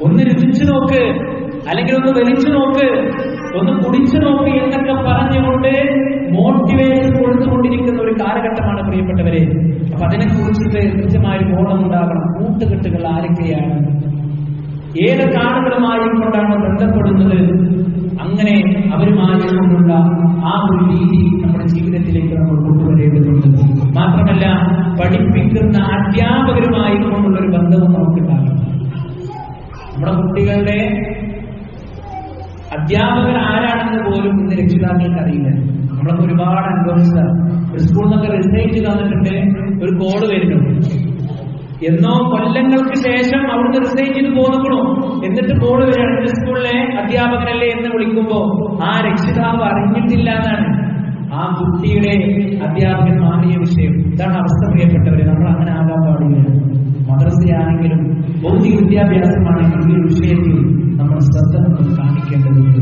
ഒന്ന് രുചിച്ചു നോക്ക്, അല്ലെങ്കിൽ ഒന്ന് വലിച്ചു നോക്ക്, ഒന്ന് കുടിച്ചു നോക്ക് എന്നൊക്കെ പറഞ്ഞുകൊണ്ട് മോട്ടിവേഷൻ കൊടുത്തുകൊണ്ടിരിക്കുന്ന ഒരു കാലഘട്ടമാണ് പ്രിയപ്പെട്ടവരെ. അപ്പൊ അതിനെക്കുറിച്ചിട്ട് കൃത്യമായ ബോധം ഉണ്ടാകണം. കൂട്ടുകെട്ടുകൾ ആരൊക്കെയാണ്, ഏതൊക്കെ ആളുകളുമായി കൊണ്ടാണ് ബന്ധപ്പെടുന്നത്, അങ്ങനെ അവരുമായി കൊണ്ടുള്ള ആ ഒരു രീതി നമ്മുടെ ജീവിതത്തിലേക്ക് നമ്മൾ കൊണ്ടുവരേണ്ടതുണ്ട്. മാത്രമല്ല പഠിപ്പിക്കുന്ന അധ്യാപകരുമായി കൊണ്ടുള്ള ഒരു ബന്ധവും നമുക്കുണ്ടാകണം. നമ്മുടെ കുട്ടികളുടെ അധ്യാപകർ ആരാണെന്ന് പോലും ഇന്ന് രക്ഷിതാക്കൾക്ക് അറിയില്ല. നമ്മളൊക്കെ ഒരുപാട് അനുഭവിച്ചതാണ്. ഒരു സ്കൂളിൽ നിന്നൊക്കെ റിസൈറ്റ് തന്നിട്ടുണ്ട്, ഒരു കോഡ് വരുന്നുണ്ട്. എന്നോ കൊല്ലങ്ങൾക്ക് ശേഷം അവിടുന്ന് റിസൈൻ ചെയ്ത് പോകുന്നു, എന്നിട്ട് കോഡ് വരികയാണ് സ്കൂളിലെ അധ്യാപകനല്ലേ എന്ന് വിളിക്കുമ്പോ ആ രക്ഷിതാവ് അറിഞ്ഞിട്ടില്ല എന്നാണ് ആ കുട്ടിയുടെ അധ്യാപകൻ മാറിയ വിഷയം. ഇതാണ് അവസ്ഥ പ്രിയപ്പെട്ടവരെ. നമ്മൾ അങ്ങനെ ആകാൻ പാടില്ല. മദ്രസയാണെങ്കിലും ഭൗതിക വിദ്യാഭ്യാസമാണെങ്കിലും ഈ വിഷയത്തിൽ നമ്മൾ ശ്രദ്ധ നമ്മൾ കാണിക്കേണ്ടതുണ്ട്.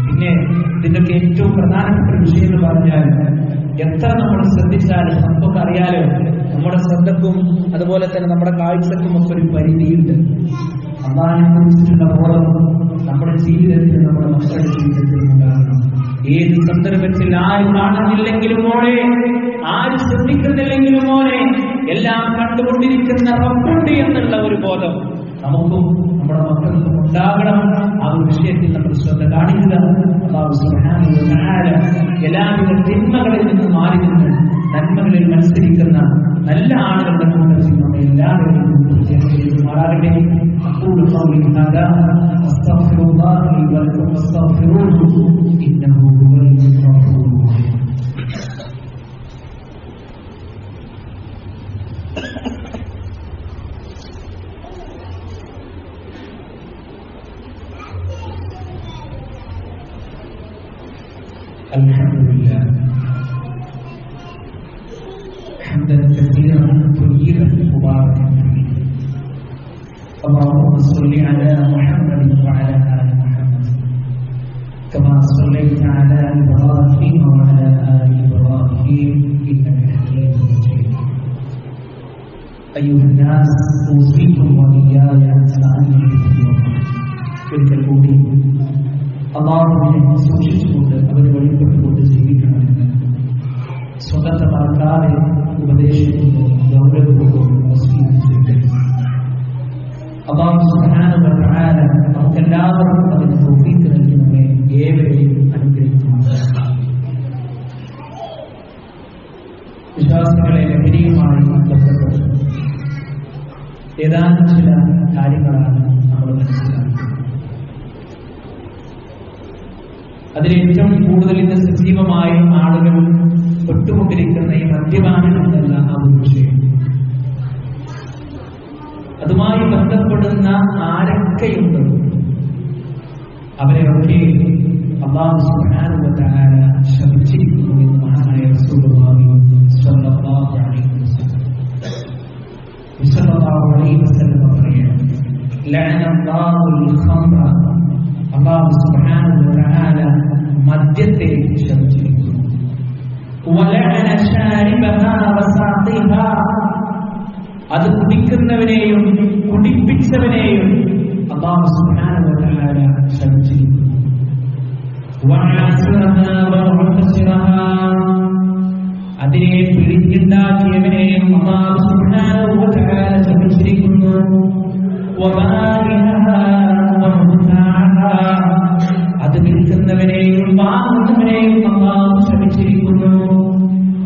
പിന്നെ ഇതിന്റെയൊക്കെ ഏറ്റവും പ്രധാനപ്പെട്ട വിഷയം എന്ന് പറഞ്ഞാൽ എത്ര നമ്മൾ ശ്രദ്ധിച്ചാലും നമുക്കൊക്കെ അറിയാലോ, നമ്മുടെ ശ്രദ്ധക്കും അതുപോലെ തന്നെ നമ്മുടെ കാഴ്ചക്കും ഒക്കെ ഒരു പരിധിയുണ്ട്. അള്ളാഹിനെ കുറിച്ചിട്ടുള്ള ബോധം നമ്മുടെ ജീവിതത്തിൽ, നമ്മുടെ മക്കളുടെ ജീവിതത്തിൽ ഉണ്ടാകണം. ഏത് സന്ദർഭത്തിൽ ആര് കാണുന്നില്ലെങ്കിലും മോനെ, ആര് ശ്രദ്ധിക്കുന്നില്ലെങ്കിലും മോനെ, എല്ലാം കണ്ടുകൊണ്ടിരിക്കുന്ന റബ്ബുണ്ട് എന്നുള്ള ഒരു ബോധം നമുക്കും നമ്മുടെ മക്കൾക്കും ഉണ്ടാകണം. ആ ഒരു വിഷയത്തിൽ നമ്മൾ ശ്രദ്ധ കാണിക്കുക. അല്ലാഹു സുബ്ഹാനഹു വ തആല എല്ലാവിധ തിന്മകളിൽ നിന്ന് മാറി നിന്ന് നന്മകളിൽ മത്സരിക്കുന്ന നല്ല ആളുകളുടെ കൂട്ടത്തിൽ നമ്മെ എല്ലാവരെയും മാറാകട്ടെ. أقول قولي هذا أستغفر الله لي ولكم فاستغفروه إنه هو الغفور الرحيم. الحمد لله حمدا كثيرا طيبا مباركا فيه. اللهم صل على محمد وعلى آل محمد كما صليت على إبراهيم وعلى آل إبراهيم إنك حميد مجيد. أيها الناس أوصيكم وإياي أن نستعين بالله. അള്ളാഹുവിനെ സൂക്ഷിച്ചുകൊണ്ട് അവരെ വഴിപ്പെട്ടുകൊണ്ട് ജീവിക്കണമെന്ന് സ്വന്തത്തെ മറക്കാതെ ഉപദേശിക്കുന്നു, ഗൗരവപൂർവ്വം വസിയത്ത് ചെയ്യുന്നു. അല്ലാഹു സുബ്ഹാനഹു വ തആല നമുക്കെല്ലാവർക്കും അതിന് തൗഫീഖ് നൽകി നമ്മെ ഏവരെയും അനുഗ്രഹിക്കുന്നു. വിശ്വാസികളെ, ലഹരിയുമായി ബന്ധപ്പെട്ട് ഏതാനും ചില കാര്യങ്ങളാണ് നമ്മൾ മനസ്സിലാക്കുന്നത്. അതിലേറ്റവും കൂടുതൽ ഇന്ന് സജീവമായി ആളുകൾ പെട്ടുകൊണ്ടിരിക്കുന്ന ഈ മദ്യപാനം എന്നുള്ള ആ ഒരു വിഷയം, അതുമായി ബന്ധപ്പെടുന്ന ആരൊക്കെയുണ്ട് അവരെയൊക്കെ അല്ലാഹു സുബ്ഹാനഹു വ തആല ശപിച്ചിരിക്കുന്നു എന്ന് മഹാനായ റസൂലുള്ളാഹി സ്വല്ലല്ലാഹു അലൈഹി വസല്ലം പറയുന്നു. ലഅനല്ലാഹുൽ ഖംറ, അല്ലാഹു സുബ്ഹാനഹു വ തആല മദ്യത്തെ ശപിച്ചിരിക്കുന്നു. വലഅന ശാരിബഹാ വസാഖിഹാ, അത് കുടിക്കുന്നവനെയും കുടിപ്പിച്ചവനെയും അല്ലാഹു സുബ്ഹാനഹു വ തആല ശപിച്ചിരിക്കുന്നു. വഅസിറഹാ വമുഅസിറഹാ, അതിനെ പിടിച്ചുണ്ടാക്കിയവനെയും അല്ലാഹു സുബ്ഹാനഹു വ തആല ശപിച്ചിരിക്കുന്നു. വബാഇഹഹാ വമുതാഅഹാ, അത് വിൽക്കുന്നവനെയും വാങ്ങുന്നവനെയും അല്ലാഹു ശപിച്ചിരിക്കുന്നു.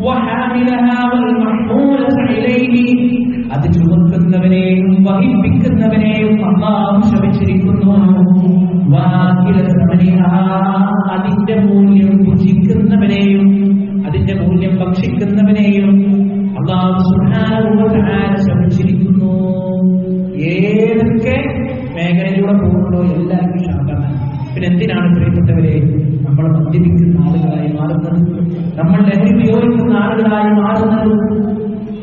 വഹാമിലഹാ വൽമഹ്മൂലത ഇലൈഹി, അത് ചുമക്കുന്നവനെയും വഹിപ്പിക്കുന്നവനെയും അല്ലാഹു ശപിച്ചിരിക്കുന്നു. വാകില സമനിഹാ, അതിന്റെ മൂല്യം ഭുജിക്കുന്നവനെയും അതിന്റെ മൂല്യം ഭക്ഷിക്കുന്നവനെയും അല്ലാഹു സുബ്ഹാനഹു വ തആല ശപിച്ചിരിക്കുന്നു. ഏതൊക്കെ മേഖലയിലൂടെ പോകുന്നുണ്ടോ എല്ലാവർക്കും ശാപമാണ്. പിന്നെ എന്തിനാണ് പ്രിയപ്പെട്ടവരെ നമ്മൾ മദ്യപിക്കുന്ന ആളുകളായി മാറുന്നത്, നമ്മൾ ലഹരി ഉപയോഗിക്കുന്ന ആളുകളായി മാറുന്നത്,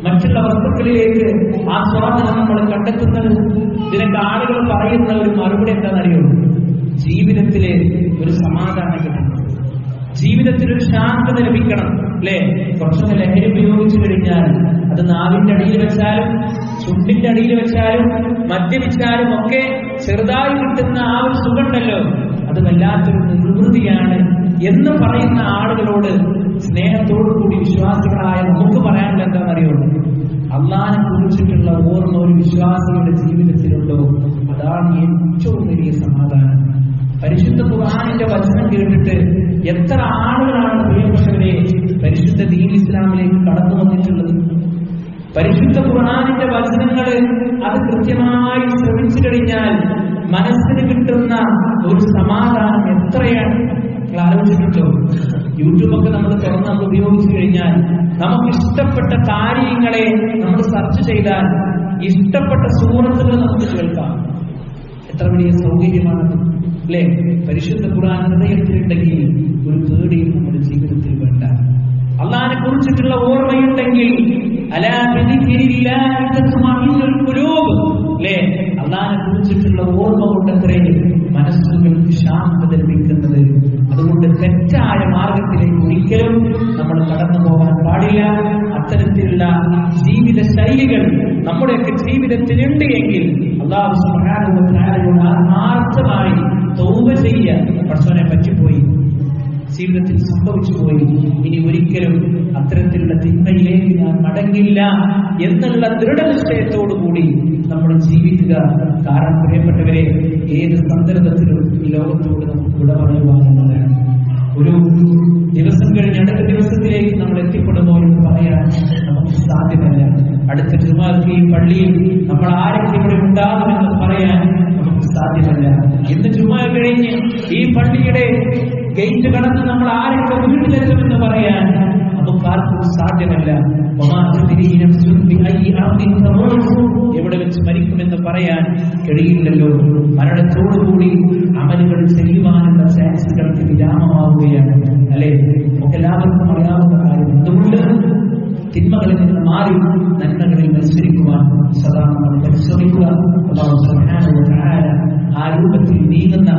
മറ്റുള്ള വസ്തുക്കളിലേക്ക് ആ സ്വാതന്ത്ര്യം നമ്മൾ കണ്ടെത്തുന്നത്? ഇതിനൊക്കെ ആളുകൾ പറയുന്ന ഒരു മറുപടി എന്താണെന്നറിയോ? ജീവിതത്തിലെ ഒരു സമാധാനം കിട്ടണം, ജീവിതത്തിൽ ഒരു ശാന്തത ലഭിക്കണം, അല്ലെ? കുറച്ചൊന്ന് ലഹരി ഉപയോഗിച്ചു കഴിഞ്ഞാൽ അത് നാവിന്റെ അടിയിൽ വെച്ചാലും ചുണ്ടിന്റെ അടിയിൽ വെച്ചാലും മദ്യപിച്ചാലും ഒക്കെ ചെറുതായി കിട്ടുന്ന ആ ഒരു സുഖമുണ്ടല്ലോ, അത് വല്ലാത്തൊരു നിർവൃതിയാണ് എന്ന് പറയുന്ന ആളുകളോട് സ്നേഹത്തോടു കൂടി വിശ്വാസികളായ നമുക്ക് പറയാനുള്ള എന്താണെന്നറിയുള്ളൂ, അള്ളാഹിനെ കുറിച്ചിട്ടുള്ള ഓർമ്മ ഒരു വിശ്വാസിയുടെ ജീവിതത്തിലുണ്ടോ അതാണ് ഏറ്റവും വലിയ സമാധാനം. പരിശുദ്ധ ഖുർആനിന്റെ വചനം കേട്ടിട്ട് എത്ര ആളുകളാണ് പ്രിയപ്പെട്ടവരെ പരിശുദ്ധ ദീൻ ഇസ്ലാമിലേക്ക് കടന്നു വന്നിട്ടുള്ളത്. പരിശുദ്ധ ഖുർആനിന്റെ വചനങ്ങൾ അത് കൃത്യമായി ശ്രമിച്ചു കഴിഞ്ഞാൽ മനസ്സിന് കിട്ടുന്ന ഒരു സമാധാനം എത്രയാണ് നിങ്ങൾ ആലോചിച്ചിട്ടുണ്ടോ? യൂട്യൂബൊക്കെ നമ്മൾ തുറന്ന് നമ്മൾ ഉപയോഗിച്ചു കഴിഞ്ഞാൽ നമുക്ക് ഇഷ്ടപ്പെട്ട കാര്യങ്ങളെ നമ്മൾ സെർച്ച് ചെയ്താൽ ഇഷ്ടപ്പെട്ട സൂറത്തുകൾ നമുക്ക് കേൾക്കാം. എത്ര വലിയ സൗകര്യമാണത് അല്ലെ? പരിശുദ്ധ ഖുർആൻ ഹൃദയത്തിലുണ്ടെങ്കിൽ ഒരു പേടിയും നമ്മുടെ ജീവിതത്തിൽ വേണ്ട. അള്ളാഹിനെ കുറിച്ചിട്ടുള്ള ഓർമ്മയുണ്ടെങ്കിൽ അലാ ബിദിക്രില്ലാഹി തത്മഇന്നുൽ ഖുലൂബ് അല്ലേ? അള്ളാഹിനെ കുറിച്ചിട്ടുള്ള ഓർമ്മ കൊണ്ടത്രേ മനസ്സുകൾക്ക് ശാന്തത ലഭിക്കുന്നത്. അതുകൊണ്ട് തെറ്റായ മാർഗത്തിലേക്ക് ഒരിക്കലും നമ്മൾ കടന്നു പോകാൻ പാടില്ല. അത്തരത്തിലുള്ള ജീവിത ശൈലികൾ നമ്മുടെയൊക്കെ ജീവിതത്തിലുണ്ട് എങ്കിൽ അല്ലാഹു സുബ്ഹാനഹു വ തആലയോട് ആത്മാർത്ഥമായി തൗബ ചെയ്യുക. പടച്ചവനെ പറ്റിപ്പോയി, ജീവിതത്തിൽ സംഭവിച്ചു പോയി, ഇനി ഒരിക്കലും അത്തരത്തിലുള്ള തിന്മയിലേക്ക് ഞാൻ മടങ്ങില്ല എന്നുള്ള ദൃഢനിശ്ചയത്തോടുകൂടി നമ്മൾ ജീവിക്കുക. കാരണം പ്രിയപ്പെട്ടവരെ, ഏത് സന്ദർഭത്തിലും ഈ ലോകത്തോട് നമുക്ക് വിട പറയുവാനുള്ളതാണ്. ഒരു ദിവസം കഴിഞ്ഞ് അടുത്ത ദിവസത്തിലേക്ക് നമ്മൾ എത്തിപ്പെടുമ്പോൾ എന്ന് പറയാൻ നമുക്ക് സാധ്യമല്ല. അടുത്ത ജുമാക്ക് ഈ പള്ളിയിൽ നമ്മൾ ആരൊക്കെ ഇവിടെ ഉണ്ടാകുമെന്ന് പറയാൻ നമുക്ക് സാധ്യമല്ല. ഇന്ന് ജുമാ കഴിഞ്ഞ് ഈ പള്ളിയുടെ ഗേറ്റ് കടന്ന് നമ്മൾ ആരൊക്കെ വീട്ടിലെത്തുമെന്ന് പറയാൻ നമുക്കാർക്കും സാധ്യമല്ല. എവിടെ വെച്ച് മരിക്കുമെന്ന് പറയാൻ കഴിയില്ലല്ലോ. മരണത്തോടുകൂടി അമലുകൾ ചെയ്യുവാനുള്ള ചാൻസുകൾക്ക് വിരാമമാവുകയാണ് അല്ലെ? എല്ലാവർക്കും അറിയാവുന്ന കാര്യം. അതുകൊണ്ട് തിന്മകളിൽ നിന്ന് മാറി നന്മകളിൽ മത്സരിക്കുവാൻ സദാ നമ്മൾ പരിശ്രമിക്കുക. അല്ലാഹു സുബ്ഹാനഹു വ തആല ആ രൂപത്തിൽ നീങ്ങുന്ന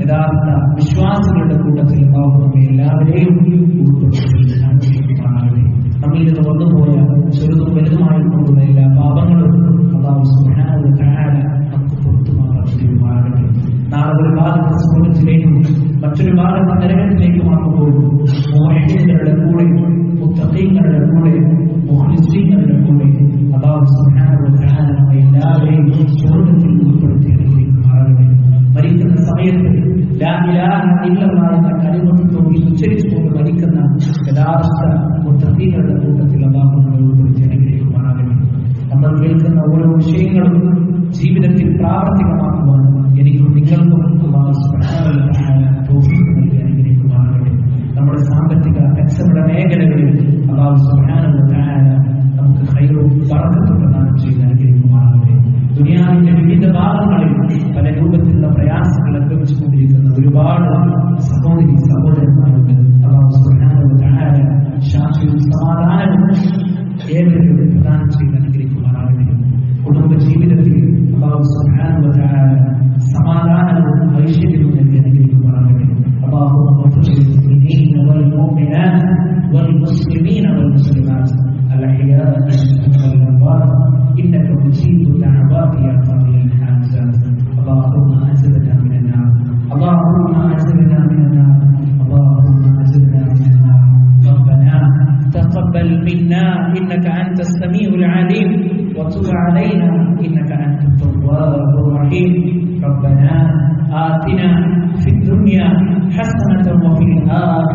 യഥാർത്ഥ വിശ്വാസികളുടെ കൂട്ടത്തിൽ നമ്മെ എല്ലാവരെയും ഉൾപ്പെടുത്തുകയാണ്. നമ്മിൽ നിന്ന് വന്നുപോയ ചെറുതും വലുതുമായിട്ടുള്ള എല്ലാ പാപങ്ങളും അല്ലാഹു സുബ്ഹാനഹു വ തആല നമുക്ക് പുറത്തുമാറാകട്ടെ. നാളെ ഒരു ഭാഗത്ത് സ്വർഗ്ഗത്തിലേക്കും മറ്റൊരു ഭാഗത്ത് നരകത്തിലേക്കുമാകുമ്പോൾ മുഅ്മിനീങ്ങളുടെ കൂടെ, മുത്തഖീങ്ങളുടെ കൂടെ, മുഖ്ലിസീങ്ങളുടെ കൂടെ അല്ലാഹു സുബ്ഹാനഹു വ തആല നമ്മെ എല്ലാവരെയും സ്വർഗ്ഗത്തിൽ ഉൾപ്പെടുത്തി അനുഗ്രഹിക്കുമാറാകട്ടെ. മരിക്കുന്ന സമയത്ത് ലാ ഇലാഹ ഇല്ലല്ലാഹ് എന്ന കലിമത്ത് ഉച്ചരിച്ചുകൊണ്ട് മരിക്കുന്ന യഥാർത്ഥ മുത്തഖീങ്ങളുടെ കൂട്ടത്തിൽ അല്ലാഹു നമ്മെ ഉൾപ്പെടുത്തി അനുഗ്രഹിക്കുമാറാകട്ടെ. നമ്മൾ കേൾക്കുന്ന ഓരോ വിഷയങ്ങളും ജീവിതത്തിൽ പ്രാവർത്തികമാക്കുവാൻ എനിക്കും നിങ്ങൾക്കും അല്ലാഹു സുബ്ഹാനഹു വ തആല തൗഫീഖ് നൽകി അനുഗ്രഹിക്കുമാറാകട്ടെ. നമ്മുടെ സാമ്പത്തിക കച്ചവട മേഖലകളിൽ അല്ലാഹു സുബ്ഹാനഹു വ തആല നമുക്ക് ഖൈറും ബറക്കത്തും പ്രദാനം ചെയ്ത് അനുഗ്രഹിക്കുമാറാകട്ടെ. ദുനിയാവിന്റെ വിവിധ ഭാഗങ്ങളിൽ പല രൂപത്തിലുള്ള പ്രയാസങ്ങൾ അനുഭവിച്ചുകൊണ്ടിരിക്കുന്ന ഒരുപാട് സഹോദരി സഹോദരന്മാരുണ്ട്. അല്ലാഹു സുബ്ഹാനഹു വ തആല ശാന്തിയും സമാധാനവും ഏവരും പ്രദാനം ചെയ്ത് അനുഗ്രഹിക്കുമാറാകട്ടെ. കുടുംബ ജീവിതത്തിൽ അല്ലാഹു സുബ്ഹാനഹു വ തആല സമാധാനവും ഐശ്വര്യവും നൽകി അനുഗ്രഹിക്കുമാറാകട്ടെ. اللهم اغفر للمؤمنين والمؤمنات والمسلمين والمسلمات الأحياء منهم والأموات إنك مجيب الدعوات يا قاضي الحاجات. اللهم أجرنا من النار، اللهم أجرنا من النار، اللهم أجرنا من النار. ربنا تقبل منا إنك أنت السميع العليم وتب علينا إنك أنت التواب الرحيم. ربنا آتنا في الدنيا حسنة وفي الآخرة